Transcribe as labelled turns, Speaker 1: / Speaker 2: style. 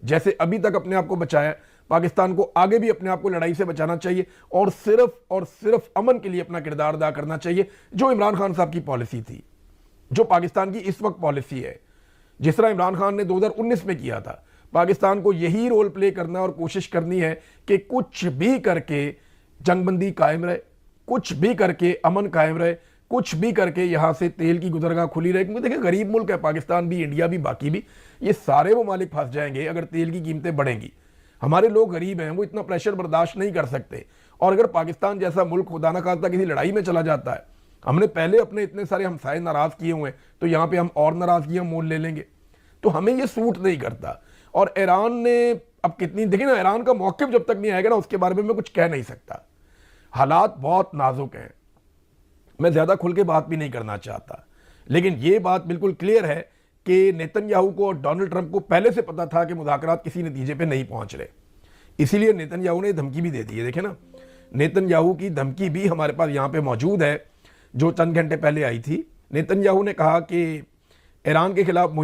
Speaker 1: जैसे अभी तक अपने आप को बचाया, पाकिस्तान को आगे भी अपने आप को लड़ाई से बचाना चाहिए और सिर्फ अमन के लिए अपना किरदार अदा करना चाहिए, जो इमरान खान साहब की पॉलिसी थी, जो पाकिस्तान की इस वक्त पॉलिसी है। जिस तरह इमरान खान ने 2019 में किया था, पाकिस्तान को यही रोल प्ले करना और कोशिश करनी है कि कुछ भी करके जंगबंदी कायम रहे, कुछ भी करके अमन कायम रहे, कुछ भी करके यहां से तेल की गुजरगाह खुली रहे। क्योंकि देखिए गरीब मुल्क है पाकिस्तान भी, इंडिया भी, बाकी भी, ये सारे ममालिक फंस जाएंगे अगर तेल की कीमतें बढ़ेंगी। हमारे लोग गरीब हैं, वो इतना प्रेशर बर्दाश्त नहीं कर सकते। और अगर पाकिस्तान जैसा मुल्क खुदा ना खास्ता किसी लड़ाई में चला जाता है, हमने पहले अपने इतने सारे हमसाए नाराज किए हुए हैं, तो यहां पे हम और नाराजगियां मोल ले लेंगे, तो हमें ये सूट नहीं करता। और ईरान ने अब कितनी, देखिए ना, ईरान का मौक़िफ़ जब तक नहीं आएगा ना, उसके बारे में मैं कुछ कह नहीं सकता। हालात बहुत नाजुक हैं, मैं ज्यादा खुल के बात भी नहीं करना चाहता, लेकिन ये बात बिल्कुल क्लियर है कि नेतन्याहू को और डोनाल्ड ट्रंप को पहले से पता था कि मुज़ाकरात किसी नतीजे पे नहीं पहुंच रहे, इसीलिए नेतन्याहू ने धमकी भी दे दी है। देखे ना, नेतन्याहू की धमकी भी हमारे पास यहाँ पे मौजूद है, जो चंद घंटे पहले आई थी। नेतन्याहू ने कहा कि ईरान के खिलाफ